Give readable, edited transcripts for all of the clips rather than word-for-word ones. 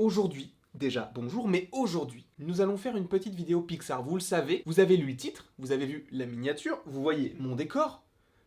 Aujourd'hui, déjà bonjour, mais aujourd'hui, nous allons faire une petite vidéo Pixar. Vous le savez, vous avez lu le titre, vous avez vu la miniature, vous voyez mon décor,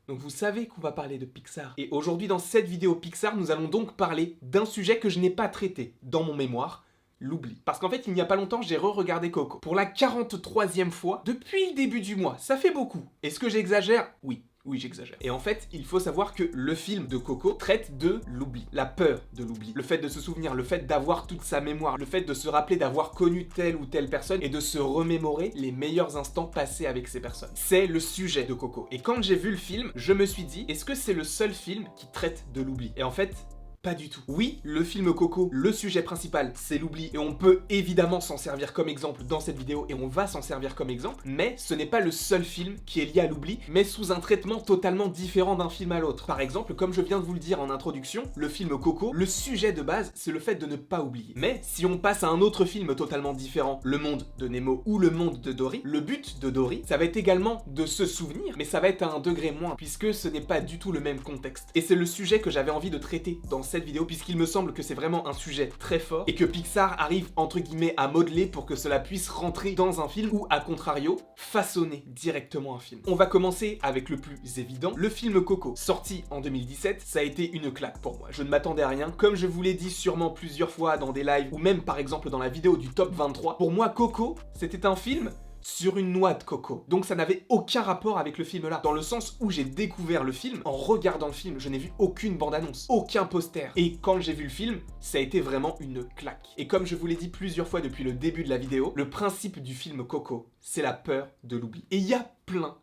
donc vous savez qu'on va parler de Pixar. Et aujourd'hui, dans cette vidéo Pixar, nous allons donc parler d'un sujet que je n'ai pas traité dans mon mémoire, l'oubli. Parce qu'en fait, il n'y a pas longtemps, j'ai re-regardé Coco. Pour la 43e fois, depuis le début du mois. Ça fait beaucoup. Est-ce que j'exagère? Oui. Oui, j'exagère. Et en fait, il faut savoir que le film de Coco traite de l'oubli, la peur de l'oubli, le fait de se souvenir, le fait d'avoir toute sa mémoire, le fait de se rappeler d'avoir connu telle ou telle personne et de se remémorer les meilleurs instants passés avec ces personnes. C'est le sujet de Coco. Et quand j'ai vu le film, je me suis dit, est-ce que c'est le seul film qui traite de l'oubli? Et en fait, pas du tout. Oui, le film Coco, le sujet principal, c'est l'oubli, et on peut évidemment s'en servir comme exemple dans cette vidéo, et on va s'en servir comme exemple, mais ce n'est pas le seul film qui est lié à l'oubli, mais sous un traitement totalement différent d'un film à l'autre. Par exemple, comme je viens de vous le dire en introduction, le film Coco, le sujet de base, c'est le fait de ne pas oublier. Mais si on passe à un autre film totalement différent, Le Monde de Nemo ou Le Monde de Dory, le but de Dory, ça va être également de se souvenir, mais ça va être à un degré moins, puisque ce n'est pas du tout le même contexte. Et c'est le sujet que j'avais envie de traiter dans cette vidéo, puisqu'il me semble que c'est vraiment un sujet très fort et que Pixar arrive entre guillemets à modeler pour que cela puisse rentrer dans un film ou à contrario façonner directement un film. On va commencer avec le plus évident, le film Coco, sorti en 2017, ça a été une claque pour moi. Je ne m'attendais à rien, comme je vous l'ai dit sûrement plusieurs fois dans des lives ou même par exemple dans la vidéo du top 23. Pour moi, Coco, c'était un film sur une noix de coco. Donc ça n'avait aucun rapport avec le film là, dans le sens où j'ai découvert le film, en regardant le film, je n'ai vu aucune bande-annonce, aucun poster. Et quand j'ai vu le film, ça a été vraiment une claque. Et comme je vous l'ai dit plusieurs fois depuis le début de la vidéo, le principe du film Coco, c'est la peur de l'oubli. Et il y a plein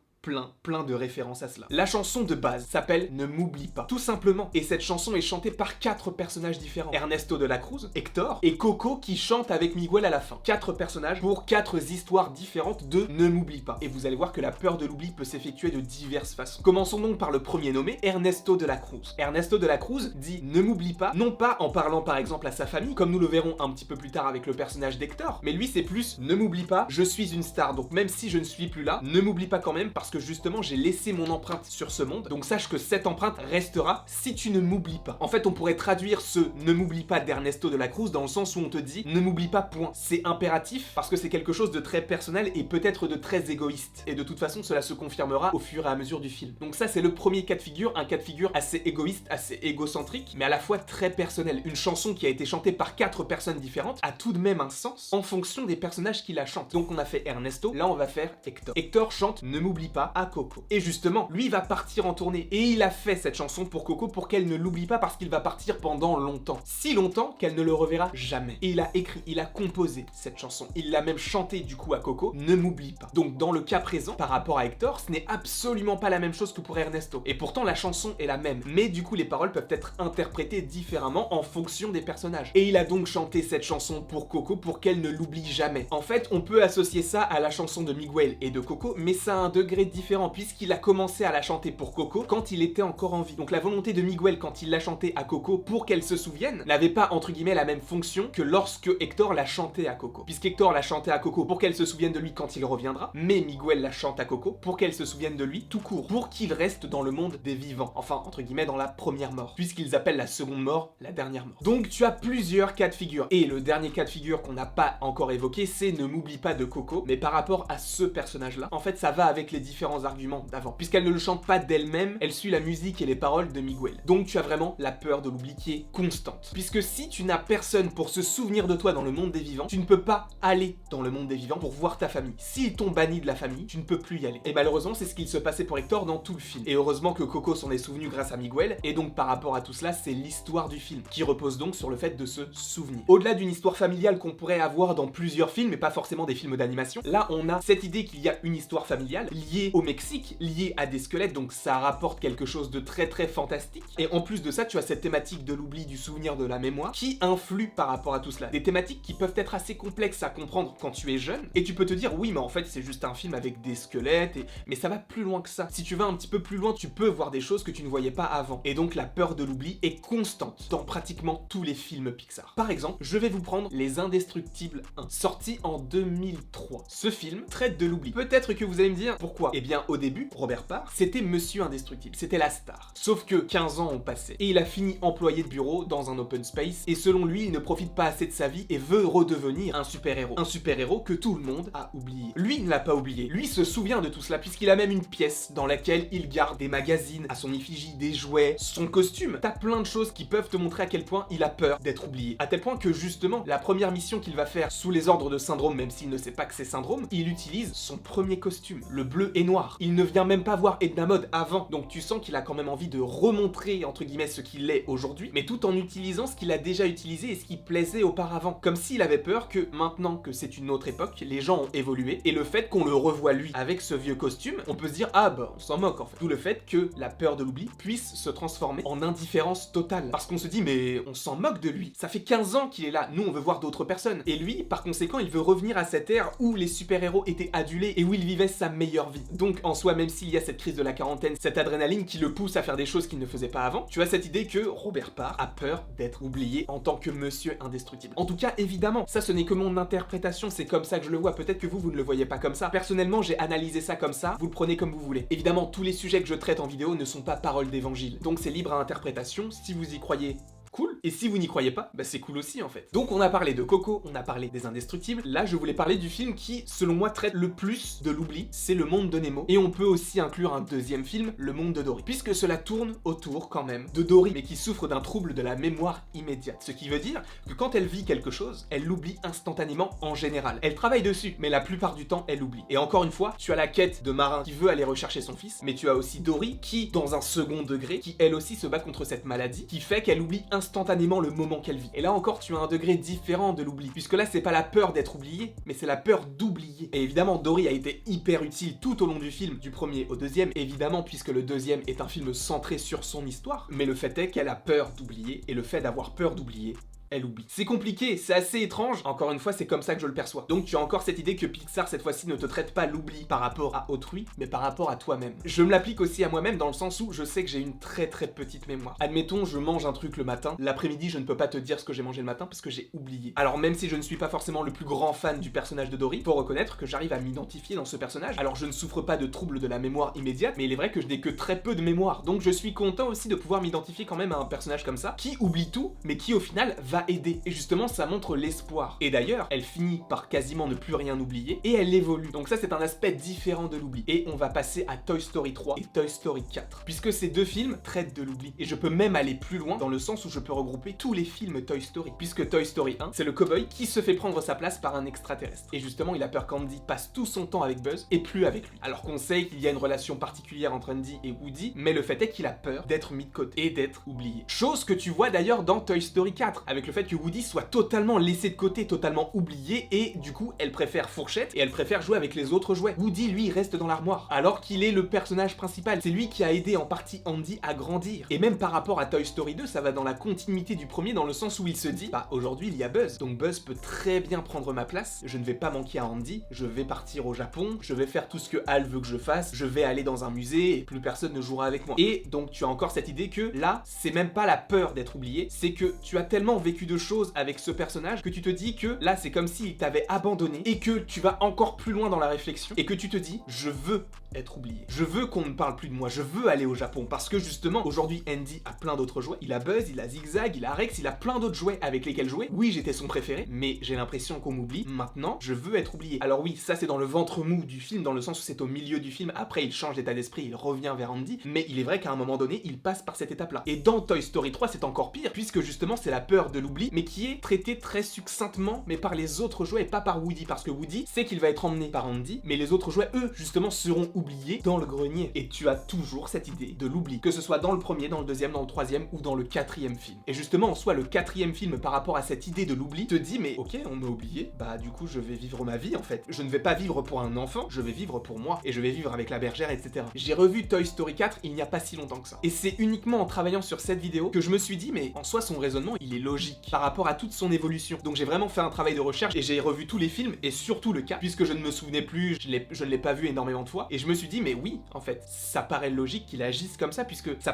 de références à cela. La chanson de base s'appelle Ne m'oublie pas, tout simplement. Et cette chanson est chantée par 4 personnages différents. Ernesto de la Cruz, Hector et Coco qui chante avec Miguel à la fin. 4 personnages pour 4 histoires différentes de Ne m'oublie pas. Et vous allez voir que la peur de l'oubli peut s'effectuer de diverses façons. Commençons donc par le premier nommé, Ernesto de la Cruz. Ernesto de la Cruz dit Ne m'oublie pas, non pas en parlant par exemple à sa famille, comme nous le verrons un petit peu plus tard avec le personnage d'Hector, mais lui c'est plus Ne m'oublie pas, je suis une star, donc même si je ne suis plus là, ne m'oublie pas quand même parce que justement j'ai laissé mon empreinte sur ce monde, donc sache que cette empreinte restera si tu ne m'oublies pas. En fait on pourrait traduire ce ne m'oublie pas d'Ernesto de la Cruz dans le sens où on te dit ne m'oublie pas point. C'est impératif parce que c'est quelque chose de très personnel et peut-être de très égoïste. Et de toute façon cela se confirmera au fur et à mesure du film. Donc ça c'est le premier cas de figure, un cas de figure assez égoïste, assez égocentrique, mais à la fois très personnel. Une chanson qui a été chantée par 4 personnes différentes a tout de même un sens en fonction des personnages qui la chantent. Donc on a fait Ernesto, là on va faire Hector. Hector chante Ne m'oublie pas à Coco. Et justement, lui va partir en tournée et il a fait cette chanson pour Coco pour qu'elle ne l'oublie pas parce qu'il va partir pendant longtemps. Si longtemps qu'elle ne le reverra jamais. Et il a écrit, il a composé cette chanson. Il l'a même chantée du coup à Coco, Ne m'oublie pas. Donc dans le cas présent, par rapport à Hector, ce n'est absolument pas la même chose que pour Ernesto. Et pourtant la chanson est la même. Mais du coup les paroles peuvent être interprétées différemment en fonction des personnages. Et il a donc chanté cette chanson pour Coco pour qu'elle ne l'oublie jamais. En fait, on peut associer ça à la chanson de Miguel et de Coco, mais ça a un degré différent puisqu'il a commencé à la chanter pour Coco quand il était encore en vie. Donc la volonté de Miguel quand il l'a chanté à Coco pour qu'elle se souvienne n'avait pas entre guillemets la même fonction que lorsque Hector l'a chanté à Coco. Puisqu'Hector l'a chanté à Coco pour qu'elle se souvienne de lui quand il reviendra, mais Miguel la chante à Coco pour qu'elle se souvienne de lui tout court, pour qu'il reste dans le monde des vivants, enfin entre guillemets dans la première mort, puisqu'ils appellent la seconde mort la dernière mort. Donc tu as plusieurs cas de figure, et le dernier cas de figure qu'on n'a pas encore évoqué, c'est Ne m'oublie pas de Coco, mais par rapport à ce personnage-là, en fait ça va avec les différents arguments d'avant, puisqu'elle ne le chante pas d'elle-même, elle suit la musique et les paroles de Miguel. Donc tu as vraiment la peur de l'oubli qui est constante. Puisque si tu n'as personne pour se souvenir de toi dans le monde des vivants, tu ne peux pas aller dans le monde des vivants pour voir ta famille. S'ils t'ont banni de la famille, tu ne peux plus y aller. Et malheureusement, c'est ce qu'il se passait pour Hector dans tout le film. Et heureusement que Coco s'en est souvenu grâce à Miguel, et donc par rapport à tout cela, c'est l'histoire du film, qui repose donc sur le fait de se souvenir. Au-delà d'une histoire familiale qu'on pourrait avoir dans plusieurs films, mais pas forcément des films d'animation, là on a cette idée qu'il y a une histoire familiale liée au Mexique, liée à des squelettes, donc ça rapporte quelque chose de très fantastique. Et en plus de ça, tu as cette thématique de l'oubli, du souvenir, de la mémoire, qui influe par rapport à tout cela. Des thématiques qui peuvent être assez complexes à comprendre quand tu es jeune, et tu peux te dire, oui, mais en fait, c'est juste un film avec des squelettes, mais ça va plus loin que ça. Si tu vas un petit peu plus loin, tu peux voir des choses que tu ne voyais pas avant. Et donc, la peur de l'oubli est constante dans pratiquement tous les films Pixar. Par exemple, je vais vous prendre Les Indestructibles 1, sorti en 2003. Ce film traite de l'oubli. Peut-être que vous allez me dire, pourquoi? Eh bien au début, Robert Parr, c'était Monsieur Indestructible, c'était la star. Sauf que 15 ans ont passé, et il a fini employé de bureau dans un open space, et selon lui, il ne profite pas assez de sa vie et veut redevenir un super-héros. Un super-héros que tout le monde a oublié. Lui ne l'a pas oublié, lui se souvient de tout cela, puisqu'il a même une pièce dans laquelle il garde des magazines, à son effigie, des jouets, son costume. T'as plein de choses qui peuvent te montrer à quel point il a peur d'être oublié. À tel point que justement, la première mission qu'il va faire sous les ordres de Syndrome, même s'il ne sait pas que c'est Syndrome, il utilise son premier costume, le bleu et noir. Il ne vient même pas voir Edna Mode avant, donc tu sens qu'il a quand même envie de remontrer, entre guillemets, ce qu'il est aujourd'hui, mais tout en utilisant ce qu'il a déjà utilisé et ce qui plaisait auparavant. Comme s'il avait peur que, maintenant que c'est une autre époque, les gens ont évolué, et le fait qu'on le revoie lui avec ce vieux costume, on peut se dire, ah bah, on s'en moque en fait. D'où le fait que la peur de l'oubli puisse se transformer en indifférence totale. Parce qu'on se dit, mais on s'en moque de lui. Ça fait 15 ans qu'il est là, nous on veut voir d'autres personnes. Et lui, par conséquent, il veut revenir à cette ère où les super-héros étaient adulés et où il vivait sa meilleure vie. Donc en soi, même s'il y a cette crise de la quarantaine, cette adrénaline qui le pousse à faire des choses qu'il ne faisait pas avant, tu as cette idée que Robert Parr a peur d'être oublié en tant que Monsieur Indestructible. En tout cas, évidemment, ça ce n'est que mon interprétation, c'est comme ça que je le vois. Peut-être que vous ne le voyez pas comme ça. Personnellement, j'ai analysé ça comme ça, vous le prenez comme vous voulez. Évidemment, tous les sujets que je traite en vidéo ne sont pas paroles d'évangile, donc c'est libre à interprétation. Si vous y croyez, cool. Et si vous n'y croyez pas, bah c'est cool aussi en fait. Donc on a parlé de Coco, on a parlé des Indestructibles. Là, je voulais parler du film qui, selon moi, traite le plus de l'oubli, c'est Le Monde de Nemo. Et on peut aussi inclure un deuxième film, Le Monde de Dory. Puisque cela tourne autour, quand même, de Dory, mais qui souffre d'un trouble de la mémoire immédiate. Ce qui veut dire que quand elle vit quelque chose, elle l'oublie instantanément en général. Elle travaille dessus, mais la plupart du temps, elle l'oublie. Et encore une fois, tu as la quête de Marin qui veut aller rechercher son fils, mais tu as aussi Dory qui, dans un second degré, qui elle aussi se bat contre cette maladie, qui fait qu'elle oublie instantanément le moment qu'elle vit. Et là encore, tu as un degré différent de l'oubli, puisque là, c'est pas la peur d'être oublié, mais c'est la peur d'oublier. Et évidemment, Dory a été hyper utile tout au long du film, du premier au deuxième, évidemment, puisque le deuxième est un film centré sur son histoire, mais le fait est qu'elle a peur d'oublier, et le fait d'avoir peur d'oublier, elle oublie. C'est compliqué, c'est assez étrange, encore une fois c'est comme ça que je le perçois. Donc tu as encore cette idée que Pixar cette fois-ci ne te traite pas l'oubli par rapport à autrui, mais par rapport à toi-même. Je me l'applique aussi à moi-même dans le sens où je sais que j'ai une très petite mémoire. Admettons, je mange un truc le matin, l'après-midi je ne peux pas te dire ce que j'ai mangé le matin parce que j'ai oublié. Alors même si je ne suis pas forcément le plus grand fan du personnage de Dory, faut reconnaître que j'arrive à m'identifier dans ce personnage. Alors je ne souffre pas de troubles de la mémoire immédiate, mais il est vrai que je n'ai que très peu de mémoire. Donc je suis content aussi de pouvoir m'identifier quand même à un personnage comme ça, qui oublie tout, mais qui au final va aider. Et justement, ça montre l'espoir. Et d'ailleurs, elle finit par quasiment ne plus rien oublier, et elle évolue. Donc ça, c'est un aspect différent de l'oubli. Et on va passer à Toy Story 3 et Toy Story 4, puisque ces deux films traitent de l'oubli. Et je peux même aller plus loin, dans le sens où je peux regrouper tous les films Toy Story. Puisque Toy Story 1, c'est le cow-boy qui se fait prendre sa place par un extraterrestre. Et justement, il a peur qu'Andy passe tout son temps avec Buzz, et plus avec lui. Alors qu'on sait qu'il y a une relation particulière entre Andy et Woody, mais le fait est qu'il a peur d'être mis de côté et d'être oublié. Chose que tu vois d'ailleurs dans Toy Story 4, avec le fait que Woody soit totalement laissé de côté, totalement oublié, et du coup elle préfère Fourchette et elle préfère jouer avec les autres jouets. Woody lui reste dans l'armoire, alors qu'il est le personnage principal. C'est lui qui a aidé en partie Andy à grandir. Et même par rapport à Toy Story 2, ça va dans la continuité du premier, dans le sens où il se dit, bah aujourd'hui il y a Buzz, donc Buzz peut très bien prendre ma place, je ne vais pas manquer à Andy, je vais partir au Japon, je vais faire tout ce que Hal veut que je fasse, je vais aller dans un musée et plus personne ne jouera avec moi. Et donc tu as encore cette idée que là, c'est même pas la peur d'être oublié, c'est que tu as tellement vécu de choses avec ce personnage que tu te dis que là c'est comme s'il t'avait abandonné et que tu vas encore plus loin dans la réflexion et que tu te dis je veux être oublié. Je veux qu'on ne parle plus de moi, je veux aller au Japon parce que justement aujourd'hui Andy a plein d'autres jouets, il a Buzz, il a Zigzag, il a Rex, il a plein d'autres jouets avec lesquels jouer. Oui, j'étais son préféré, mais j'ai l'impression qu'on m'oublie. Maintenant, je veux être oublié. Alors oui, ça c'est dans le ventre mou du film, dans le sens où c'est au milieu du film, après il change d'état d'esprit, il revient vers Andy, mais il est vrai qu'à un moment donné, il passe par cette étape-là. Et dans Toy Story 3, c'est encore pire, puisque justement c'est la peur de l'oubli, mais qui est traitée très succinctement, mais par les autres jouets et pas par Woody, parce que Woody sait qu'il va être emmené par Andy, mais les autres jouets, eux, justement, seront oubliés dans le grenier. Et tu as toujours cette idée de l'oubli, que ce soit dans le premier, dans le deuxième, dans le troisième ou dans le quatrième film. Et justement, en soi, le quatrième film, par rapport à cette idée de l'oubli, te dit, mais ok, on m'a oublié, bah du coup, je vais vivre ma vie, en fait. Je ne vais pas vivre pour un enfant, je vais vivre pour moi, et je vais vivre avec la bergère, etc. J'ai revu Toy Story 4 il n'y a pas si longtemps que ça. Et c'est uniquement en travaillant sur cette vidéo que je me suis dit, mais en soi, son raisonnement, il est logique. logique par rapport à toute son évolution. Donc j'ai vraiment fait un travail de recherche et j'ai revu tous les films et surtout le 4, puisque je ne me souvenais plus, je ne l'ai pas vu énormément de fois, et je me suis dit mais oui, en fait, ça paraît logique qu'il agisse comme ça, puisque ça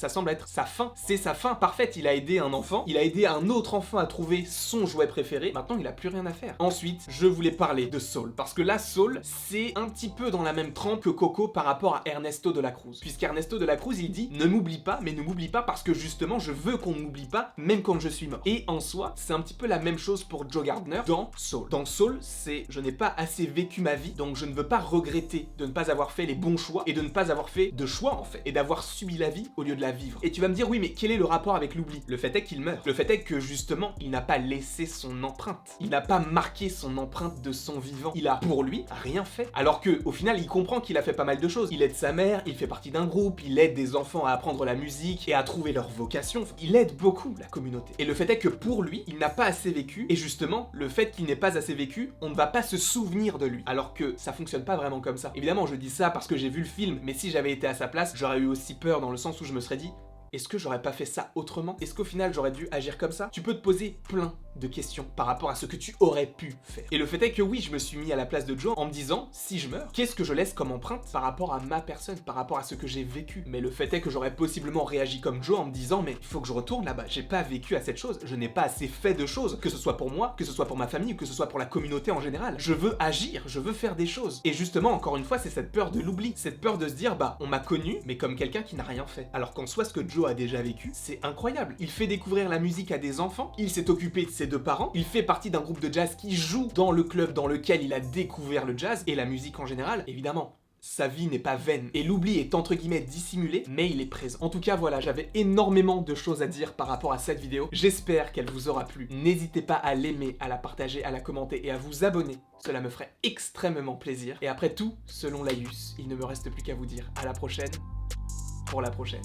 semble être sa fin. C'est sa fin parfaite, il a aidé un enfant, il a aidé un autre enfant à trouver son jouet préféré, maintenant il a plus rien à faire. Ensuite, je voulais parler de Saul, parce que là, Saul, c'est un petit peu dans la même trempe que Coco par rapport à Ernesto de la Cruz. Puisqu'Ernesto de la Cruz, il dit « Ne m'oublie pas, mais ne m'oublie pas parce que justement, je veux qu'on ne m'oublie pas, même quand je suis mort. » Et en soi, c'est un petit peu la même chose pour Joe Gardner dans Saul. Dans Saul, c'est « Je n'ai pas assez vécu ma vie, donc je ne veux pas regretter de ne pas avoir fait les bons choix et de ne pas avoir fait de choix, en fait, et d'avoir subi la vie au lieu de la vivre. » Et tu vas me dire « Oui, mais quel est le rapport avec l'oubli ?» Le fait est qu'il meurt. Le fait est que justement, il n'a pas laissé son empreinte. Il n'a pas marqué son empreinte de son vivant. Il a, pour lui, rien fait. Alors que, au final, il comprend qu'il a fait pas mal de choses. Il aide sa mère, il fait partie d'un groupe, il aide des enfants à apprendre la musique et à trouver leur vocation. Il aide beaucoup la communauté. Et le fait est que pour lui, il n'a pas assez vécu. Et justement, le fait qu'il n'ait pas assez vécu, on ne va pas se souvenir de lui. Alors que ça fonctionne pas vraiment comme ça. Évidemment, je dis ça parce que j'ai vu le film, mais si j'avais été à sa place, j'aurais eu aussi peur dans le sens où je me serais dit est-ce que j'aurais pas fait ça autrement? Est-ce qu'au final j'aurais dû agir comme ça? Tu peux te poser plein de questions par rapport à ce que tu aurais pu faire. Et le fait est que oui, je me suis mis à la place de Joe en me disant, si je meurs, qu'est-ce que je laisse comme empreinte par rapport à ma personne, par rapport à ce que j'ai vécu? Mais le fait est que j'aurais possiblement réagi comme Joe en me disant, mais il faut que je retourne là-bas, j'ai pas vécu à cette chose, je n'ai pas assez fait de choses, que ce soit pour moi, que ce soit pour ma famille, ou que ce soit pour la communauté en général. Je veux agir, je veux faire des choses. Et justement, encore une fois, c'est cette peur de l'oubli, cette peur de se dire, bah, on m'a connu, mais comme quelqu'un qui n'a rien fait. Alors qu'en soi, ce que Joe a déjà vécu, c'est incroyable. Il fait découvrir la musique à des enfants, il s'est occupé de ses deux parents, il fait partie d'un groupe de jazz qui joue dans le club dans lequel il a découvert le jazz et la musique en général. Évidemment, sa vie n'est pas vaine et l'oubli est entre guillemets dissimulé, mais il est présent. En tout cas, voilà, j'avais énormément de choses à dire par rapport à cette vidéo. J'espère qu'elle vous aura plu. N'hésitez pas à l'aimer, à la partager, à la commenter et à vous abonner. Cela me ferait extrêmement plaisir. Et après tout, selon Laïus, il ne me reste plus qu'à vous dire à la prochaine pour la prochaine.